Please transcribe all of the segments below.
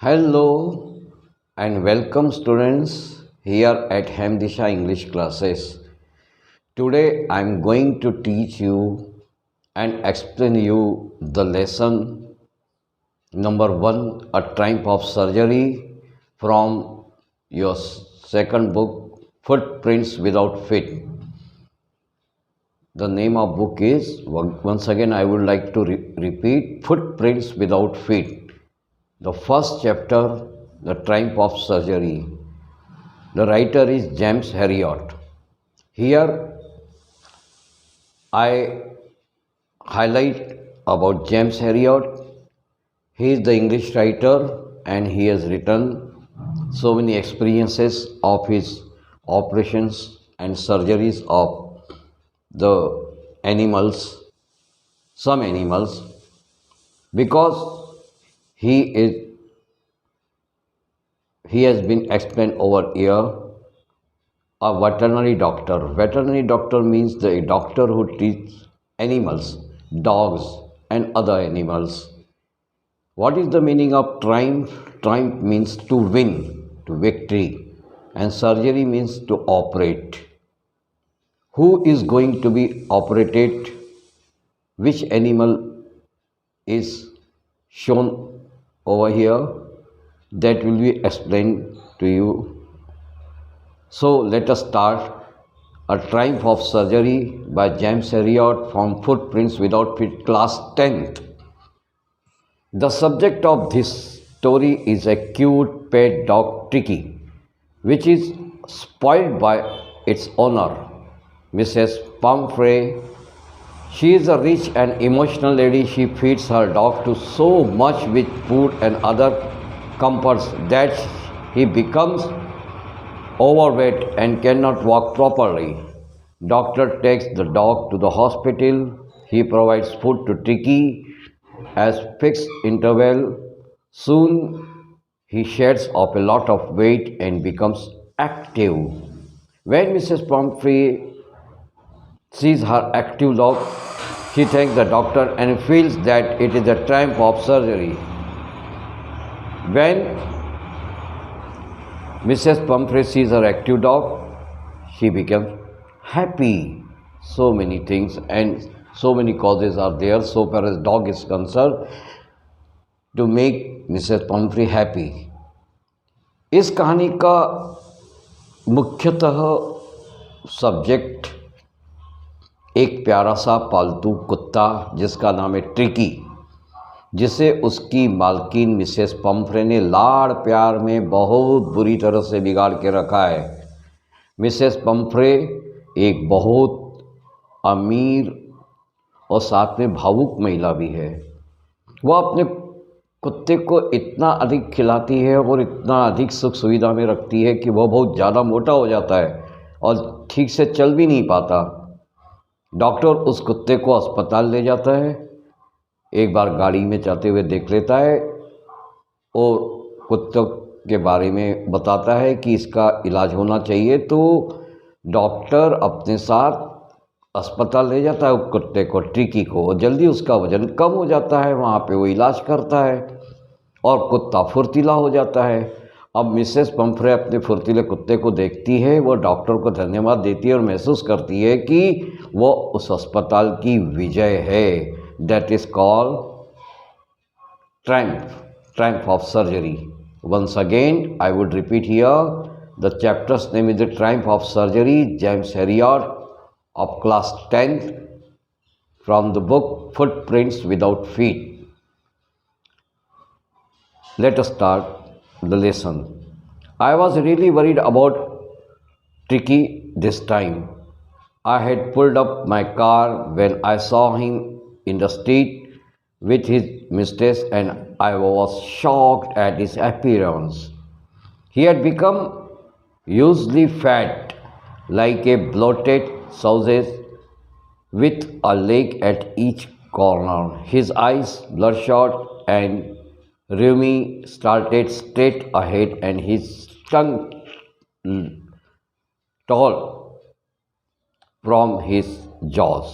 Hello and welcome students here at Hamdisha English classes. Today I am going to teach you and explain you the lesson number 1, a triumph of surgery, from your second book, Footprints Without Feet. The name of book is, once again I would like to repeat, Footprints Without Feet. The first chapter, The Triumph of Surgery. The writer is James Herriot. Here I highlight about James Herriot. He is the English writer and he has written so many experiences of his operations and surgeries of the animals, some animals, because he has been explained over here. A veterinary doctor. Veterinary doctor means the doctor who treats animals, dogs and other animals. What is the meaning of triumph? Triumph means to win, to victory, and surgery means to operate. Who is going to be operated? Which animal is shown over here? That will be explained to you. So let us start. A Triumph of Surgery by James Herriot from Footprints Without Feet, class 10th. The subject of this story is a cute pet dog Tricky, which is spoiled by its owner, Mrs. Pumphrey. She is a rich and emotional lady. She feeds her dog to so much with food and other comforts that he becomes overweight and cannot walk properly. Doctor takes the dog to the hospital. He provides food to Tricky as fixed interval. Soon he sheds off a lot of weight and becomes active. When Mrs. Pumphrey sees her active dog, she thanks the doctor and feels that it is a triumph of surgery. When Mrs. Pumphrey sees her active dog, she becomes happy. So many things and so many causes are there so far as dog is concerned to make Mrs. Pumphrey happy. इस कहानी का मुख्यतः subject एक प्यारा सा पालतू कुत्ता जिसका नाम है ट्रिकी, जिसे उसकी मालकिन मिसेस पम्फ्रे ने लाड़ प्यार में बहुत बुरी तरह से बिगाड़ के रखा है। मिसेस पम्फ्रे एक बहुत अमीर और साथ में भावुक महिला भी है। वह अपने कुत्ते को इतना अधिक खिलाती है और इतना अधिक सुख सुविधा में रखती है कि वह बहुत ज़्यादा मोटा हो जाता है और ठीक से चल भी नहीं पाता। डॉक्टर उस कुत्ते को अस्पताल ले जाता है। एक बार गाड़ी में जाते हुए देख लेता है और कुत्ते के बारे में बताता है कि इसका इलाज होना चाहिए, तो डॉक्टर अपने साथ अस्पताल ले जाता है कुत्ते को, ट्रिकी को, और जल्दी उसका वज़न कम हो जाता है। वहाँ पे वो इलाज करता है और कुत्ता फुर्तीला हो जाता है। अब मिसेस पम्फ्रे अपने फुर्तीले कुत्ते को देखती है, वो डॉक्टर को धन्यवाद देती है और महसूस करती है कि वो उस अस्पताल की विजय है। That is called triumph of surgery. Once again, I would repeat here, the chapter's name is The Triumph of Surgery, James Herriot of class 10th, from the book Footprints Without Feet. Let us start the lesson. I was really worried about Tricky this time. I had pulled up my car when I saw him in the street with his mistress, and I was shocked at his appearance. He had become hugely fat, like a bloated sausage with a leg at each corner. His eyes, bloodshot and rheumy, started straight ahead, and his tongue tall from his jaws.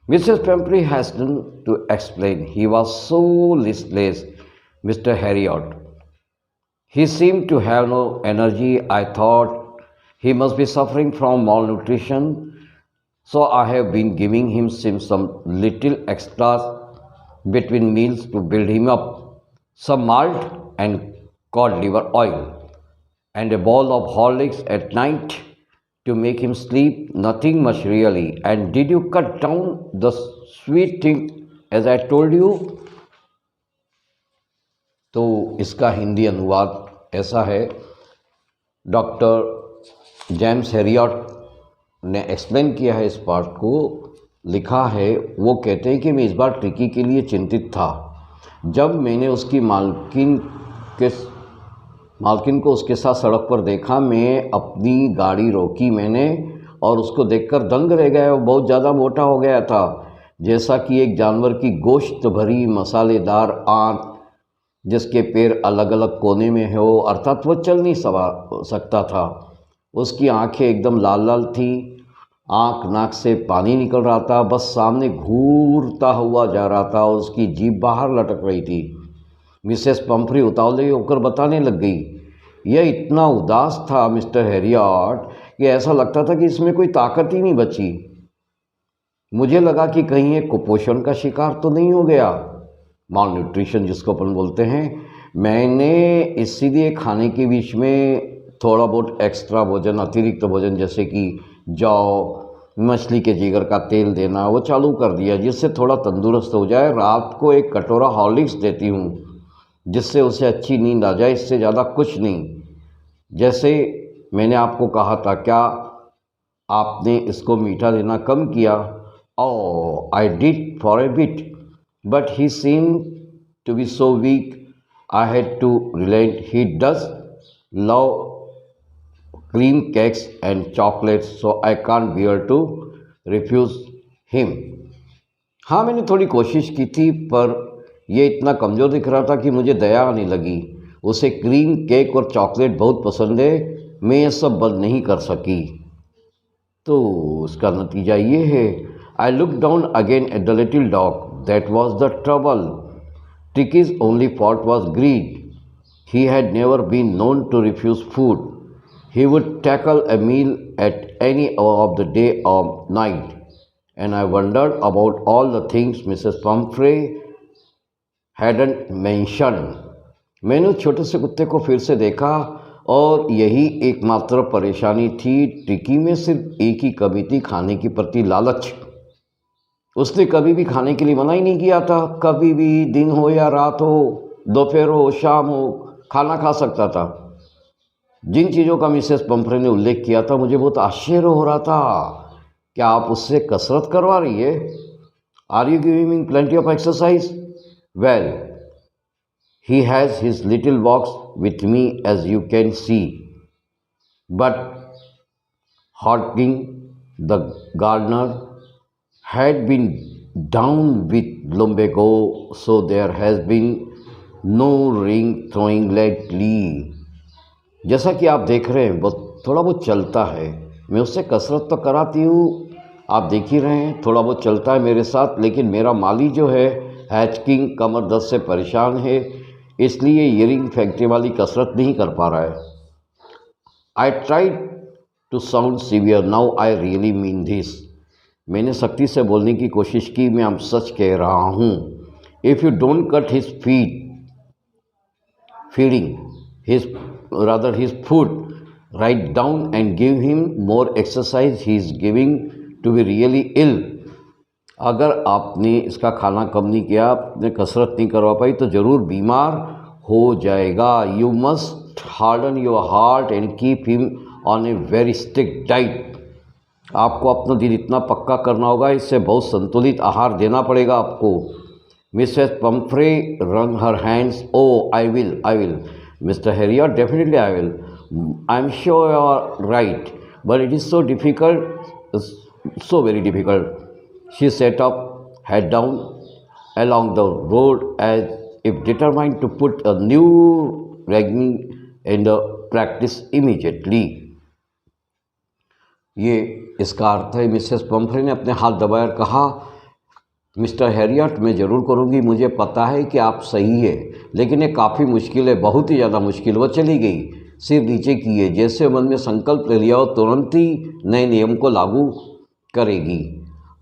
Mrs. Pumphrey hastened to explain. He was so listless, Mr. Herriot. He seemed to have no energy. I thought he must be suffering from malnutrition, so I have been giving him some little extras between meals to build him up. Some malt and cod liver oil, and a bowl of Horlicks at night to make him sleep. Nothing much really. And did you cut down the sweet thing as I told you? तो इसका हिंदी अनुवाद ऐसा है। Doctor James Harriet ने explain किया है इस part को, लिखा है। वो कहते हैं कि मैं इस बार ट्रिकी के लिए चिंतित था। जब मैंने उसकी मालकिन को उसके साथ सड़क पर देखा, मैं अपनी गाड़ी रोकी मैंने और उसको देखकर दंग रह गया। वो बहुत ज़्यादा मोटा हो गया था, जैसा कि एक जानवर की गोश्त भरी मसालेदार आंत जिसके पैर अलग अलग कोने में हो, अर्थात वो चल नहीं सकता था। उसकी आंखें एकदम लाल लाल थी, आंख नाक से पानी निकल रहा था, बस सामने घूरता हुआ जा रहा था और उसकी जीभ बाहर लटक रही थी। मिसेस पंफ्री उतावली होकर बताने लग गई, यह इतना उदास था मिस्टर हैरियट कि ऐसा लगता था कि इसमें कोई ताकत ही नहीं बची। मुझे लगा कि कहीं ये कुपोषण का शिकार तो नहीं हो गया, माल न्यूट्रिशन जिसको अपन बोलते हैं। मैंने इसीलिए खाने के बीच में थोड़ा बहुत एक्स्ट्रा भोजन, अतिरिक्त भोजन जैसे कि जौ, मछली के जिगर का तेल देना वो चालू कर दिया, जिससे थोड़ा तंदुरुस्त हो जाए। रात को एक कटोरा हॉर्लिक्स देती हूँ जिससे उसे अच्छी नींद आ जाए, इससे ज़्यादा कुछ नहीं। जैसे मैंने आपको कहा था, क्या आपने इसको मीठा देना कम किया? Oh, I did for a bit, but he seemed to be so weak I had to relent. He does love cream cakes and chocolates, so I can't bear to refuse him. हाँ, मैंने थोड़ी कोशिश की थी, पर ये इतना कमज़ोर दिख रहा था कि मुझे दया आने लगी। उसे क्रीम केक और चॉकलेट बहुत पसंद है, मैं ये सब बंद नहीं कर सकी। तो उसका नतीजा ये है, I looked down again at the little dog. That was the trouble. Tricky's only fault was greed. He had never been known to refuse food. He would tackle a meal at any hour of the day or night. And I wondered about all the things Mrs. Pumphrey hadn't mentioned. मैंने उस छोटे से कुत्ते को फिर से देखा और यही एकमात्र परेशानी थी। ट्रिकी में सिर्फ एक ही कमी थी, खाने के प्रति लालच। उसने कभी भी खाने के लिए मना ही नहीं किया था। कभी भी, दिन हो या रात हो, दोपहर हो शाम हो, खाना खा सकता था। जिन चीज़ों का मिसेस पंफ्रे ने उल्लेख किया था, मुझे बहुत आश्चर्य हो रहा था। क्या आप उससे कसरत करवा रही है? Are you giving him plenty of exercise? Well, he has his little walks with me as you can see, but हॉटिंग the gardener had been down with lumbago, so there has been no ring throwing lately. जैसा कि आप देख रहे हैं, वो थोड़ा बहुत चलता है। मैं उससे कसरत तो कराती हूँ, आप देख ही रहे हैं, थोड़ा बहुत चलता है मेरे साथ। लेकिन मेरा माली जो है हैचकिंग कमर दर्द से परेशान है, इसलिए ईयरिंग फैक्ट्री वाली कसरत नहीं कर पा रहा है। I tried to sound severe, now I really mean this. मैंने सख्ती से बोलने की कोशिश की, मैं अब सच कह रहा हूँ। If you don't cut his his food right down and give him more exercise, he is giving to be really ill. अगर आपने इसका खाना कम नहीं किया, आपने कसरत नहीं करवा पाई, तो ज़रूर बीमार हो जाएगा। You must harden your heart and keep him on a very strict diet. आपको अपना दिल इतना पक्का करना होगा, इससे बहुत संतुलित आहार देना पड़ेगा आपको। Mrs Pomfrey wrung her hands. Oh, I will. Mr. Harriot, definitely I will. I'm sure you are right, but it is so difficult, so very difficult. She sat up, head down, along the road as if determined to put a new regime in the practice immediately. ये इसका अर्थ है, Mrs Pomfrey ने अपने हाथ दबाकर कहा, mister Harriet, मैं ज़रूर करूँगी, मुझे पता है कि आप सही है, लेकिन ये काफ़ी मुश्किल है, बहुत ही ज़्यादा मुश्किल। वह चली गई, सिर नीचे किए, जैसे मन में संकल्प ले लिया और तुरंत ही नए नियम को लागू करेगी।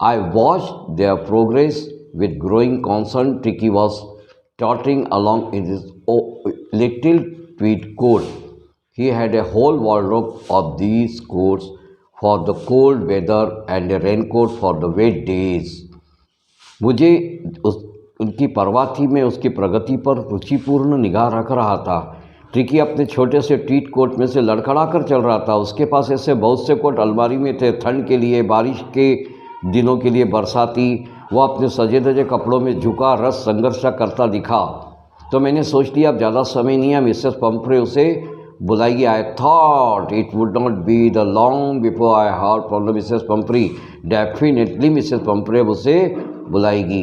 I watch there progress with growing concern. Tricky was tottering along in his little tweed coat. He had a whole wardrobe of these coats for the cold weather and a raincoat for the wet days. मुझे उनकी परवाह थी, मैं उसकी प्रगति पर रुचिपूर्ण निगाह रख रहा था। ट्रिकी अपने छोटे से ट्वीट कोट में से लड़खड़ा कर चल रहा था। उसके पास ऐसे बहुत से कोट अलमारी में थे, ठंड के लिए, बारिश के दिनों के लिए, बरसाती। वह अपने सजे धजे कपड़ों में झुका रस संघर्ष करता दिखा। तो मैंने सोच लिया अब ज़्यादा समय नहीं है, मिसेस पंफ्रे उसे बुलाएगी। I thought it would not be the long before I heard from the Mrs Pumphrey. Definitely Mrs Pumphrey उसे बुलाएगी।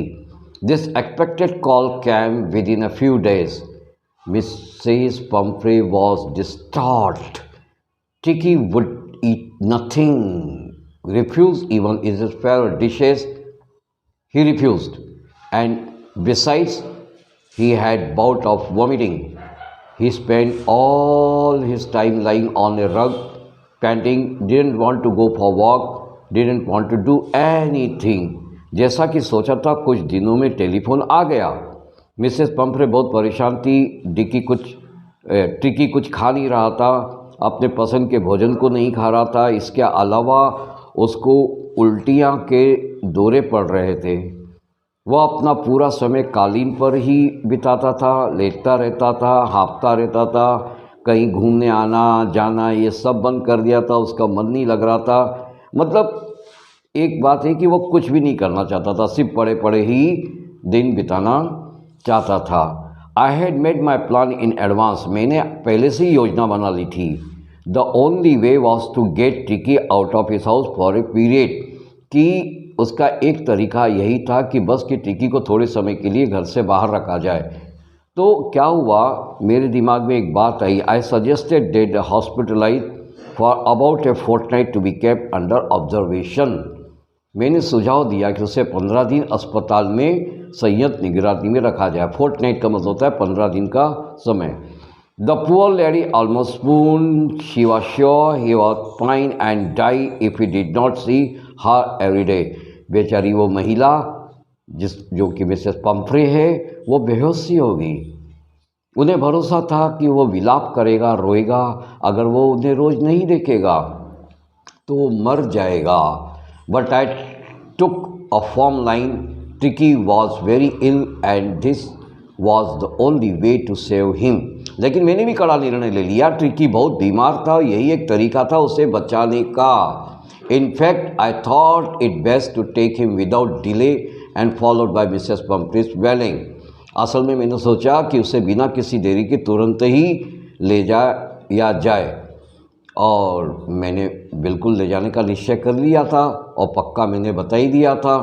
This expected call came within a few days. Mrs Pumphrey was distort. Tricki would eat nothing, refused even his favorite dishes. He refused, and besides, he had bout of vomiting. He spent all his time lying on a rug, panting, didn't want to go for walk, didn't want to do anything. जैसा कि सोचा था, कुछ दिनों में telephone आ गया। Mrs Pomfrey बहुत परेशान थी। ट्रिकी कुछ खा नहीं रहा था, अपने पसंद के भोजन को नहीं खा रहा था। इसके अलावा उसको उल्टियाँ के दौरे पड़ रहे थे। वह अपना पूरा समय कालीन पर ही बिताता था, लेटता रहता था, हाँफता रहता था। कहीं घूमने आना जाना ये सब बंद कर दिया था, उसका मन नहीं लग रहा था। मतलब एक बात है कि वो कुछ भी नहीं करना चाहता था, सिर्फ पड़े पड़े ही दिन बिताना चाहता था। I had made my plan in advance. मैंने पहले से ही योजना बना ली थी। The only way was to get Tricki out of his house for a period. कि उसका एक तरीका यही था कि बस कि ट्रिकी को थोड़े समय के लिए घर से बाहर रखा जाए। तो क्या हुआ, मेरे दिमाग में एक बात आई। I suggested that hospitalize for about a fortnight to be kept under observation. मैंने सुझाव दिया कि उसे 15 दिन अस्पताल में संयत निगरानी में रखा जाए। फोर्टनाइट का मतलब होता है 15 दिन का समय। The poor lady almost swooned. She was sure he was fine and die if he did not see her every day. बेचारी वो महिला जो कि मिसेस पंफ्रे है, वो बेहोश सी होगी। उन्हें भरोसा था कि वो विलाप करेगा, रोएगा। अगर वो उन्हें रोज़ नहीं देखेगा तो वो मर जाएगा। But I took a form line. Tricki was very ill and this was the only way to save him. लेकिन मैंने भी कड़ा निर्णय ले लिया। ट्रिकी बहुत बीमार था, यही एक तरीका था उसे बचाने का। In fact I thought it best to take him without delay and followed by Mrs Pumphrey's wailing. असल में मैंने सोचा कि उसे बिना किसी देरी के तुरंत ही ले जाए और मैंने बिल्कुल ले जाने का निश्चय कर लिया था और पक्का मैंने बता ही दिया था।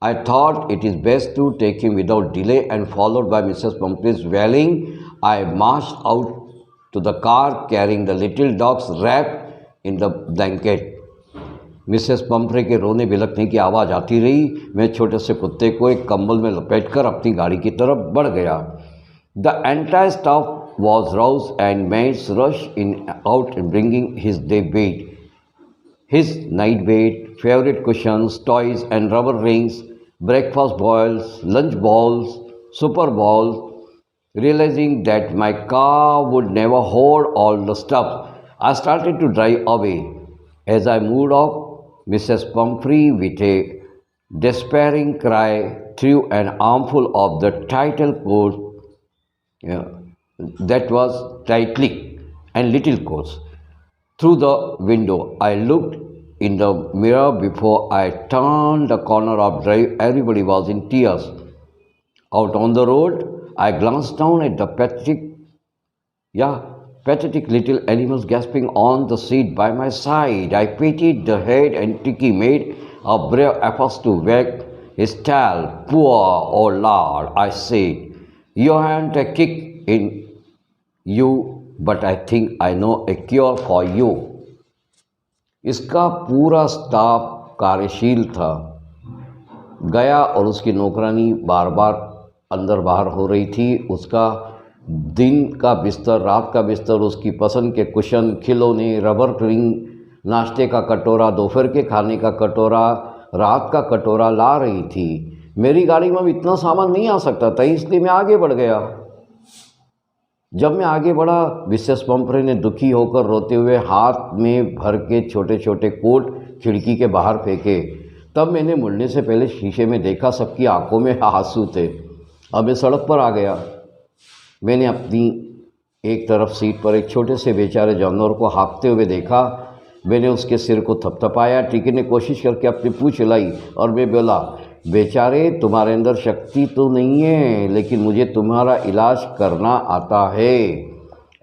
I thought it is best to take him without delay, and followed by Mrs. Pumpkin's wailing, I marched out to the car carrying the little dogs wrapped in the blanket. Mrs Pomfrey के रोने बिलखने की आवाज़ आती रही। मैं छोटे से कुत्ते को एक कंबल में लपेटकर अपनी गाड़ी की तरफ बढ़ गया। The entire staff was roused and maids rushed in out bringing his day bed, his night bed, favorite cushions, toys and rubber rings, breakfast balls, lunch balls, super balls. Realizing that my car would never hold all the stuff, I started to drive away. As I moved off, Mrs. Pumphrey, with a despairing cry, threw an armful of the title coat that was tightly and little coats through the window. I looked in the mirror before I turned the corner of drive. Everybody was in tears. Out on the road, I glanced down at the pathetic little animals gasping on the seat by my side. I patted the head and Tricky made a brave effort to wag his tail. Poor old lord, I said. You haven't a kick in you, but I think I know a cure for you. इसका पूरा staff कार्यशील था। गया और उसकी नौकरानी बार बार अंदर बाहर हो रही थी। उसका दिन का बिस्तर, रात का बिस्तर, उसकी पसंद के कुशन, खिलौने, रबर रिंग, नाश्ते का कटोरा, दोपहर के खाने का कटोरा, रात का कटोरा ला रही थी। मेरी गाड़ी में अब इतना सामान नहीं आ सकता था, इसलिए मैं आगे बढ़ गया। जब मैं आगे बढ़ा, मिसेस पम्फ्रे ने दुखी होकर रोते हुए हाथ में भर के छोटे छोटे कोट खिड़की के बाहर फेंके। तब मैंने मुड़ने से पहले शीशे में देखा, सबकी आंखों में आंसू थे। अब मैं सड़क पर आ गया। मैंने अपनी एक तरफ सीट पर एक छोटे से बेचारे जानवर को हाँफते हुए देखा। मैंने उसके सिर को थपथपाया। टिकी ने कोशिश करके अपनी पूंछ हिलाई और मैं बोला, बेचारे तुम्हारे अंदर शक्ति तो नहीं है, लेकिन मुझे तुम्हारा इलाज करना आता है।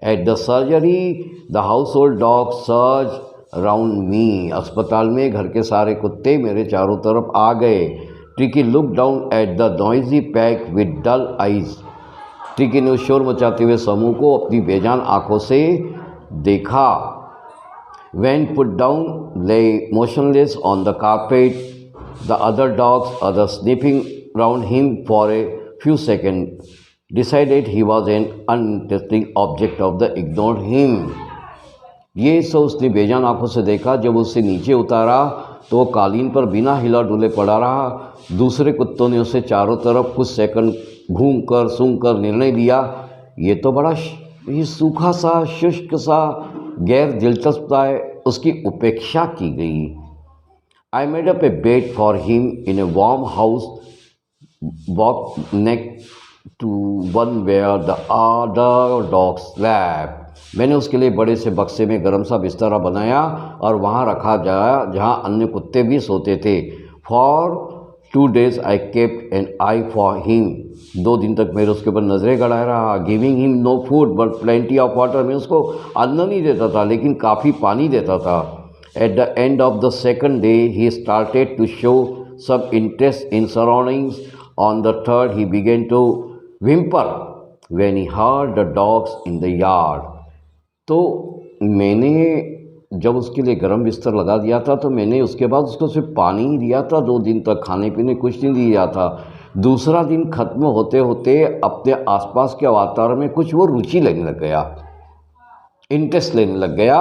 At the surgery the house hold dog surge around me. अस्पताल में घर के सारे कुत्ते मेरे चारों तरफ आ गए। Tricki look down at the noisy pack with dull eyes. Tricki ने उस शोर मचाते हुए समूह को अपनी बेजान आंखों से देखा। When put down, lay motionless on the carpet. The other dogs, others sniffing round him for a few seconds, decided he was an uninteresting object of the ignored him. ये सब उसने बेजान आंखों से देखा। जब उसे नीचे उतारा तो वो कालीन पर बिना हिला डुले पड़ा रहा। दूसरे कुत्तों ने उसे चारों तरफ कुछ सेकंड घूम कर सूंघ कर निर्णय लिया, ये तो बड़ा ये सूखा सा, शुष्क सा, गैर दिलचस्प है। उसकी उपेक्षा की गई। I made up a bed for him in a warm house walk next to one where the other dogs slept. मैंने उसके लिए बड़े से बक्से में गर्म सा बिस्तरा बनाया और वहाँ रखा जाया जहाँ अन्य कुत्ते भी सोते थे। For 2 days I kept an eye for him. 2 दिन तक मेरे उसके ऊपर नज़रें गड़ाए रहा। Giving him no food but plenty of water. मैं उसको अन्न नहीं देता था, लेकिन काफ़ी पानी देता था। At the end of the second day he started to show some interest in surroundings. On the third he began to whimper when he heard the dogs in the yard। तो मैंने जब उसके लिए गर्म बिस्तर लगा दिया था तो मैंने उसके बाद उसको सिर्फ पानी ही दिया था। 2 दिन तक खाने पीने कुछ नहीं दिया था। दूसरा दिन ख़त्म होते होते अपने आसपास के वातावरण में कुछ वो रुचि लेने लग गया, इंटरेस्ट लेने लग गया।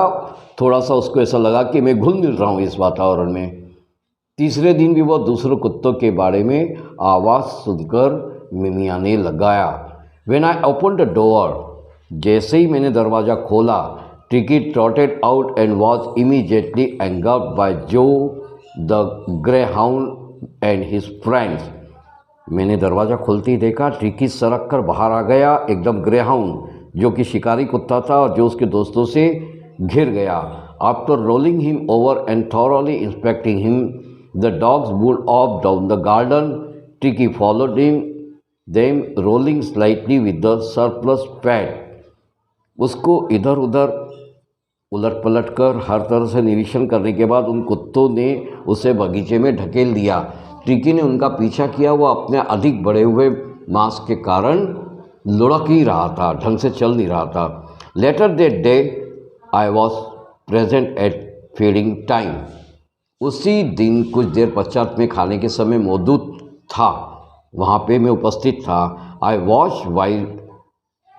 थोड़ा सा उसको ऐसा लगा कि मैं घुल मिल रहा हूँ इस वातावरण में। तीसरे दिन भी वो दूसरे कुत्तों के बारे में आवाज़ सुनकर मिमियाने लगाया। When I open the door, जैसे ही मैंने दरवाज़ा खोला, Tricki trotted out and was immediately angered by Joe the greyhound and his friends. मैंने दरवाज़ा खोलते ही देखा टिकी सड़क कर बाहर आ गया, एकदम ग्रे हाउंड जो कि शिकारी कुत्ता था और जो उसके दोस्तों से घिर गया। After rolling him over and thoroughly inspecting him, the dogs moved off down the garden. Tricki followed him, them rolling slightly with the surplus fat. उसको इधर उधर उलट पलट कर हर तरह से निरीक्षण करने के बाद उन कुत्तों ने उसे बगीचे में ढकेल दिया। टिकी ने उनका पीछा किया। वो अपने अधिक बढ़े हुए मांस के कारण लुढ़क ही रहा था, ढंग से चल नहीं रहा था। Later that day I was present at feeding time. उसी दिन कुछ देर पश्चात में खाने के समय मौजूद था, वहाँ पे मैं उपस्थित था। I watch while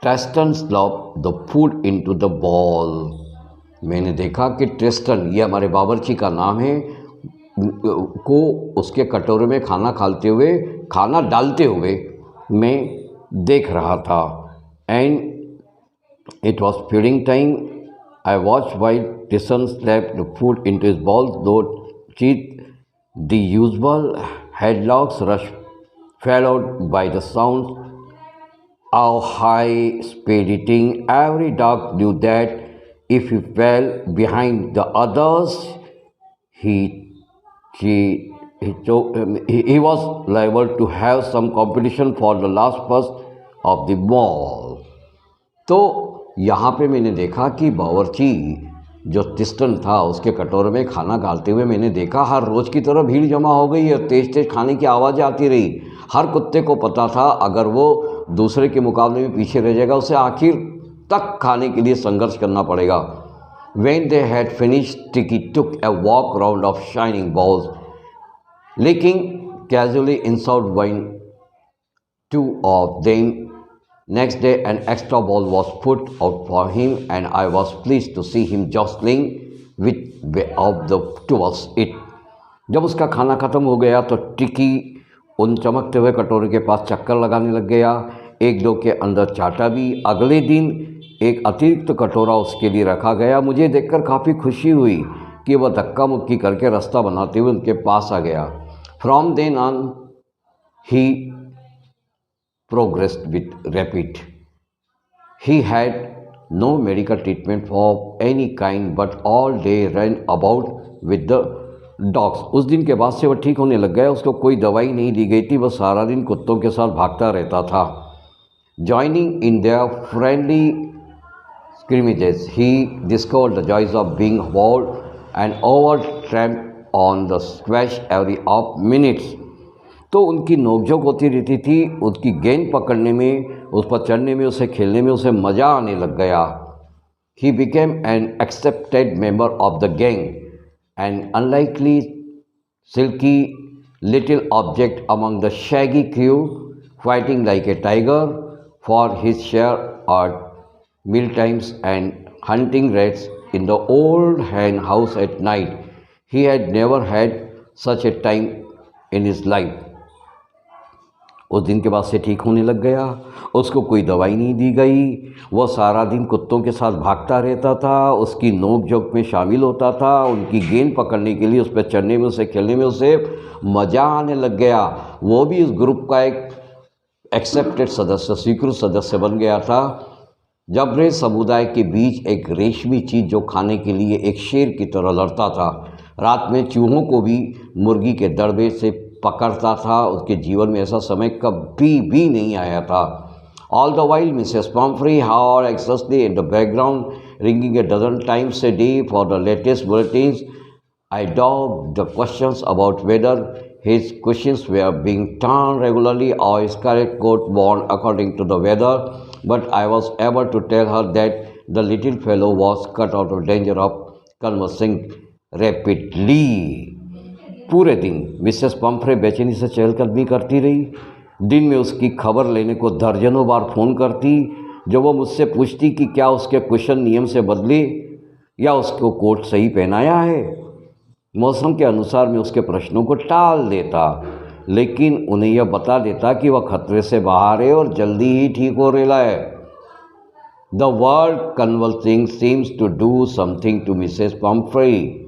Tristan slop the food into the bowl. मैंने देखा कि ट्रेस्टन, ये हमारे बावर्ची का नाम है, को उसके कटोरे में खाना डालते हुए मैं देख रहा था। And it was feeding time. I watch while Tristan slap the food into his bowl though cheat the usual headlocks rush followed by the sounds of high speed eating. Every dog knew that if he fell behind the others, he was liable to have some competition for the last first of the ball। तो यहाँ पे मैंने देखा कि बावर्ची जो Tristan था उसके कटोरे में खाना डालते हुए मैंने देखा हर रोज़ की तरह भीड़ जमा हो गई और तेज तेज खाने की आवाज़ें आती रही। हर कुत्ते को पता था अगर वो दूसरे के मुकाबले में पीछे रह जाएगा उसे आखिर तक खाने के लिए संघर्ष करना पड़ेगा। When they had finished, Tiki took a walk round of shining balls, licking casually inside one, 2 of them Next day, an extra ball was put out for him, and I was pleased to see him jostling with of the towards it. जब उसका खाना ख़त्म हो गया तो टिकी उन चमकते हुए कटोरे के पास चक्कर लगाने लग गया। एक दो के अंदर चाटा भी। अगले दिन एक अतिरिक्त कटोरा उसके लिए रखा गया। मुझे देखकर काफ़ी खुशी हुई कि वह धक्का मुक्की करके रास्ता बनाते हुए उनके पास आ गया। From then on he progressed with rapid. He had no medical treatment for any kind, but all day ran about with the dogs. उस दिन के बाद से वह ठीक होने लग गया। उसको कोई दवाई नहीं दी गई थी, वह सारा दिन कुत्तों के साथ भागता रहता था। Joining in their friendly scrimmages, he discovered the joys of being hauled and over-tramped on the squash every off minutes. तो उनकी नोकझोंक होती रहती थी, उसकी गेंद पकड़ने में, उस पर चढ़ने में, उसे खेलने में उसे मज़ा आने लग गया। He became an accepted member of the gang, an unlikely silky little object among the shaggy crew, fighting like a tiger for his share at mealtimes and hunting rats in the old hen house at night. He had never had such a time in his life. उस दिन के बाद से ठीक होने लग गया। उसको कोई दवाई नहीं दी गई। वह सारा दिन कुत्तों के साथ भागता रहता था, उसकी नोक झोंक में शामिल होता था, उनकी गेंद पकड़ने के लिए उस पर चढ़ने में, उसे खेलने में उसे मज़ा आने लग गया। वो भी इस ग्रुप का एक एक्सेप्टेड सदस्य, स्वीकृत सदस्य बन गया था। जबरे समुदाय के बीच एक रेशमी चीज़ जो खाने के लिए एक शेर की तरह लड़ता था, रात में चूहों को भी मुर्गी के दड़बे से पकड़ता था। उसके जीवन में ऐसा समय कभी भी नहीं आया था। All the while Mrs. Pumphrey howled anxiously in the background, ringing a dozen times a day for the latest bulletins. I doubted the questions about whether his cushions were being turned regularly or his correct coat worn according to the weather, but I was able to tell her that the little fellow was cut out of danger of conversing rapidly. पूरे दिन Mrs Pomfrey बेचैनी से चहलकदमी करती रही। दिन में उसकी खबर लेने को दर्जनों बार फ़ोन करती। जब वो मुझसे पूछती कि क्या उसके कुशन नियम से बदले या उसको कोट सही पहनाया है, मौसम के अनुसार मैं उसके प्रश्नों को टाल देता, लेकिन उन्हें यह बता देता कि वह खतरे से बाहर है और जल्दी ही ठीक हो रेला है। The world convulsing seems to do something to Mrs Pumphrey.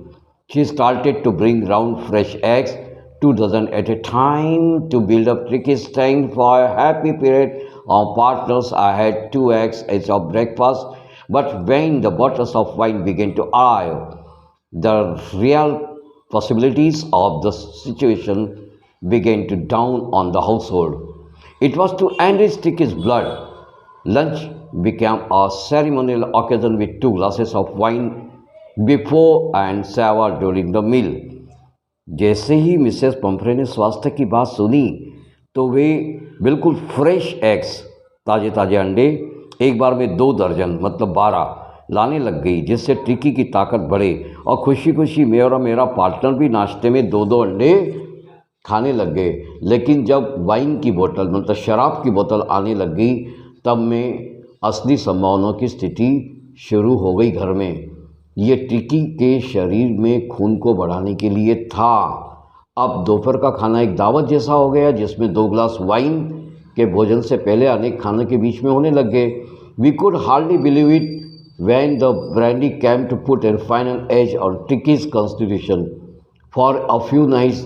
She started to bring round fresh eggs, 2 dozen at a time, to build up Tricky's strength for a happy period of partners. I had 2 eggs as of breakfast, but when the bottles of wine began to arrive, the real possibilities of the situation began to dawn on the household. It was to enrich Tricky's blood. Lunch became a ceremonial occasion with 2 glasses of wine before and several during the meal. जैसे ही Mrs Pomfrey ने स्वास्थ्य की बात सुनी तो वे बिल्कुल fresh eggs, ताज़े ताज़े अंडे, एक बार में 2 दर्जन मतलब 12 लाने लग गई, जिससे ट्रिकी की ताकत बढ़े। और खुशी खुशी मैं और मेरा पार्टनर भी नाश्ते में 2-2 अंडे खाने लग गए। लेकिन जब वाइन की बोतल मतलब शराब की बोतल आने लग गई, तब में असली संभावनाओं की स्थिति शुरू हो गई घर में। ये ट्रिकी के शरीर में खून को बढ़ाने के लिए था। अब दोपहर का खाना एक दावत जैसा हो गया, जिसमें 2 ग्लास वाइन के भोजन से पहले अनेक खाने के बीच में होने लग गए। We could hardly believe it when the brandy came to put a final edge on Tricki's constitution. For a few nights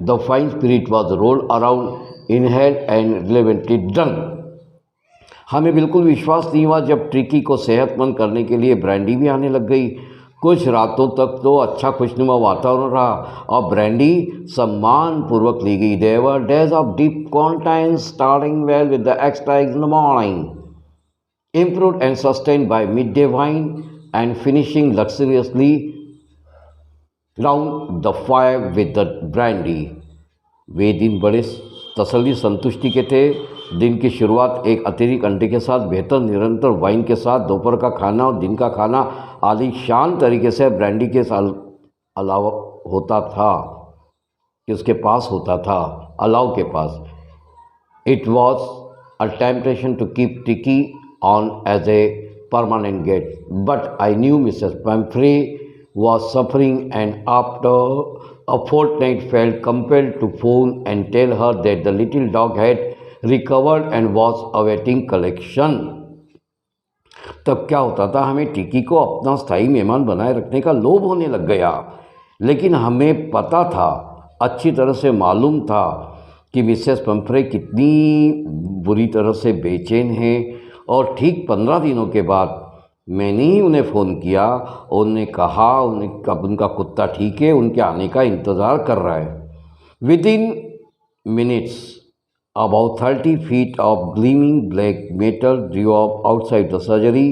the fine spirit was rolled around in head and relevantly done. हमें बिल्कुल विश्वास नहीं हुआ जब tricky को सेहतमंद करने के लिए ब्रांडी भी आने लग गई। कुछ रातों तक तो अच्छा खुशनुमा वातावरण रहा और ब्रांडी सम्मानपूर्वक ली गई. There were days of deep contents starting well with the extra eggs in the morning, improved and sustained by midday wine and finishing luxuriously round the fire with the brandy. वे दिन बड़े तसल्ली संतुष्टि के थे। दिन की शुरुआत एक अतिरिक्त अंडे के साथ, बेहतर निरंतर वाइन के साथ, दोपहर का खाना और दिन का खाना आलीशान तरीके से ब्रांडी के अलावा होता था कि उसके पास होता था, अलाव के पास. It was a temptation to keep Tiki on as a permanent guest. But I knew Mrs. Pumphrey was suffering, and after a fortnight felt compelled to phone and tell her that the little dog had recovered and was awaiting collection. तब क्या होता था, हमें टिकी को अपना स्थायी मेहमान बनाए रखने का लोभ होने लग गया। लेकिन हमें पता था, अच्छी तरह से मालूम था कि मिसेस पम्फ्रे कितनी बुरी तरह से बेचैन हैं। और ठीक 15 दिनों के बाद मैंने ही उन्हें फ़ोन किया और उन्हें कहा उनका कुत्ता ठीक है, उनके आने का इंतज़ार कर रहा है। Within minutes about 30 feet of gleaming black metal drew up outside the surgery.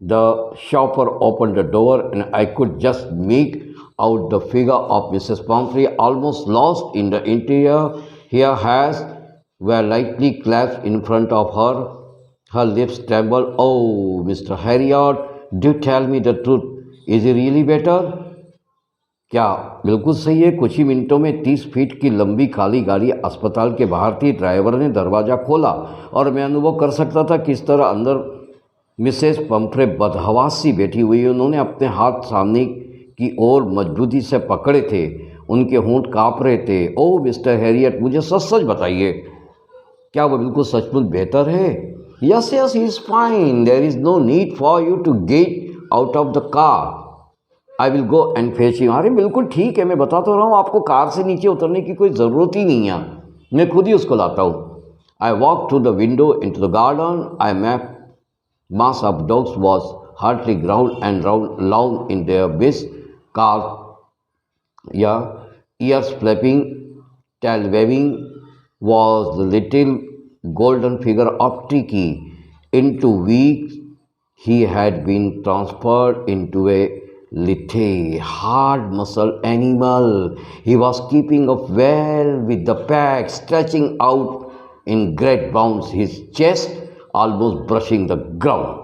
The shopper opened the door and I could just make out the figure of Mrs. Pumphrey, almost lost in the interior. Her hands were lightly clasped in front of her. Her lips trembled. "Oh, Mr. Harriot, do tell me the truth. Is he really better?" क्या बिल्कुल सही है। कुछ ही मिनटों में 30 feet की लंबी काली गाड़ी अस्पताल के बाहर थी। ड्राइवर ने दरवाज़ा खोला और मैं अनुभव कर सकता था किस तरह अंदर मिसेस पम्फ्रे बदहवास सी बैठी हुई। उन्होंने अपने हाथ सामने की ओर मजबूती से पकड़े थे। उनके होंठ काँप रहे थे। "ओह मिस्टर हैरियट, मुझे सच सच बताइए, क्या वो बिल्कुल सचमुच बेहतर है?" "Yes yes, he is fine. There is no need for you to get out of the car. I will go and fetch him." अरे बिल्कुल ठीक है, मैं बता तो रहा हूँ, आपको कार से नीचे उतरने की कोई ज़रूरत ही नहीं है, मैं खुद ही उसको लाता हूँ। I walk through the window into the garden. I map mass of dogs was hardly round and round in their base, ears flapping, tail waving, was the little golden figure of Tiki. Into weeks he had been transferred into a little hard muscle animal. He was keeping up well with the pack, stretching out in great bounds, his chest almost brushing the ground.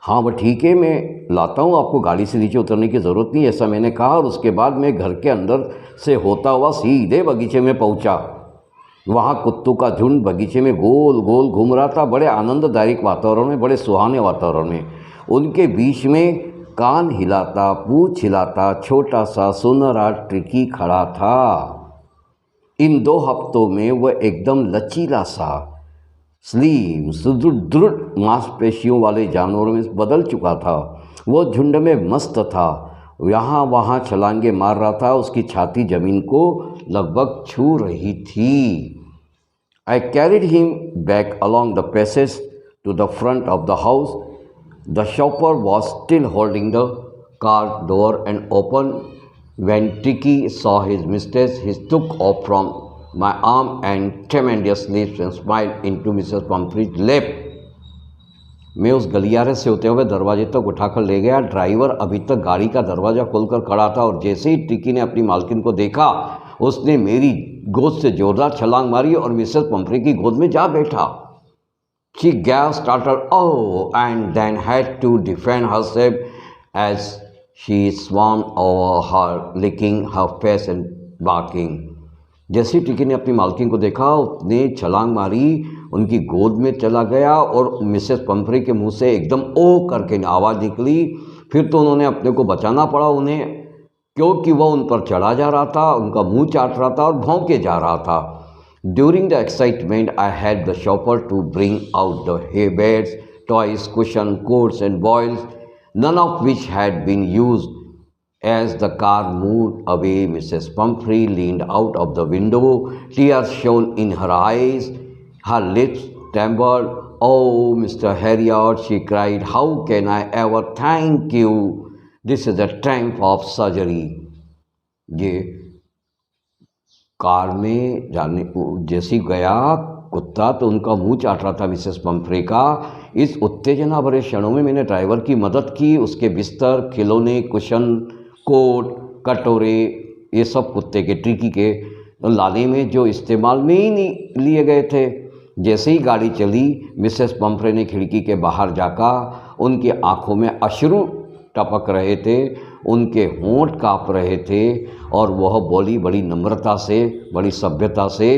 हाँ वो ठीक है, मैं लाता हूँ, आपको गाड़ी से नीचे उतरने की ज़रूरत नहीं, ऐसा मैंने कहा। और उसके बाद मैं घर के अंदर से होता हुआ सीधे बगीचे में पहुँचा। वहाँ कुत्तों का झुंड बगीचे में गोल गोल घूम रहा था, बड़े आनंददायक वातावरण में, बड़े सुहाने वातावरण में। उनके बीच में कान हिलाता, पूँछ हिलाता छोटा सा सुनहरा टिकी खड़ा था। इन 2 हफ्तों में वह एकदम लचीला सा, स्लिम, सुदृढ़ मांसपेशियों वाले जानवरों में बदल चुका था। वो झुंड में मस्त था, यहाँ वहाँ छलांगे मार रहा था, उसकी छाती जमीन को लगभग छू रही थी। I carried him back along the passage to the front of the house. The chauffeur was still holding the car door and open. When Tiki saw his mistress, he took off from my arm and tremendously and smiled into Mrs. Pumphrey's lap. मैं उस गलियारे से होते हुए दरवाजे तक उठाकर ले गया। ड्राइवर अभी तक गाड़ी का दरवाज़ा खोलकर खड़ा था और जैसे ही टिकी ने अपनी मालकिन को देखा, उसने मेरी गोद से जोरदार छलांग मारी और मिसेस पम्फ्रे की गोद में जा बैठा। She gave startled "oh" and then had to defend herself as she swarmed over her, licking her face and barking. जैसे टिकी ने अपनी मालकिन को देखा, उसने छलांग मारी, उनकी गोद में चला गया और मिसेस पम्फ्रे के मुंह से एकदम ओ करके आवाज़ निकली। फिर तो उन्होंने अपने को बचाना पड़ा उन्हें, क्योंकि वह उन पर चढ़ा जा रहा था, उनका मुंह चाट रहा था और भौंके जा रहा था। During the excitement, I had the chauffeur to bring out the hay beds, toys, cushions, coats and boils, none of which had been used. As the car moved away, Mrs. Pumphrey leaned out of the window. Tears shone in her eyes. Her lips trembled. "Oh, Mr. Harriot," she cried, "how can I ever thank you? This is a triumph of surgery." ये car में जाने जैसी गया कुत्ता तो उनका मुंह चाट रहा था मिसेस पम्फ्रे का। इस उत्तेजना भरे क्षणों में मैंने ड्राइवर की मदद की। उसके बिस्तर, खिलौने, कुशन, कोट, कटोरे, ये सब कुत्ते के टिकी के लाने में जो इस्तेमाल में ही नहीं लिए गए थे। जैसे ही गाड़ी चली, मिसेस पम्फ्रे ने खिड़की के बाहर जाकर, उनकी आंखों में अश्रु टपक रहे थे, उनके होंठ काँप रहे थे और वह बोली बड़ी नम्रता से, बड़ी सभ्यता से,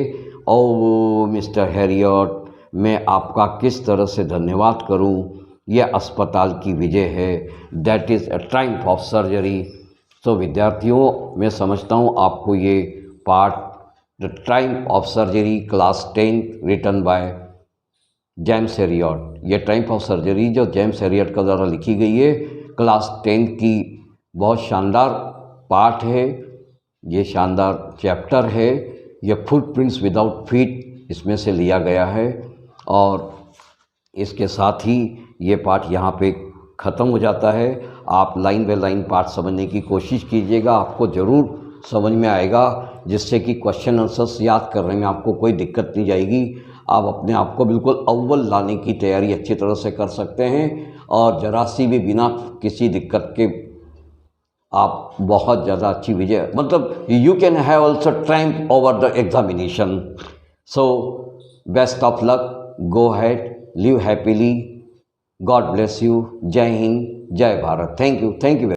"ओह मिस्टर हैरियट, मैं आपका किस तरह से धन्यवाद करूं। यह अस्पताल की विजय है, that is a triumph of surgery. So विद्यार्थियों, मैं समझता हूं आपको ये part the triumph of surgery class 10 written by James Herriot, ये ट्रायम्फ ऑफ सर्जरी जो जेम्स हेरियट का द्वारा लिखी गई है, क्लास 10 की बहुत शानदार पार्ट है, ये शानदार चैप्टर है। ये फुटप्रिंट्स विदाउट फीट इसमें से लिया गया है। और इसके साथ ही ये पार्ट यहाँ पे ख़त्म हो जाता है। आप लाइन बाय लाइन पार्ट समझने की कोशिश कीजिएगा, आपको ज़रूर समझ में आएगा, जिससे कि क्वेश्चन आंसर्स याद करने में आपको कोई दिक्कत नहीं जाएगी। आप अपने आप को बिल्कुल अव्वल लाने की तैयारी अच्छी तरह से कर सकते हैं और ज़रा सी भी बिना किसी दिक्कत के आप बहुत ज़्यादा अच्छी विजय, मतलब you can have also Triumph over the examination. So best of luck, go had, live happily, God bless you, जय हिंद, जय भारत। Thank you very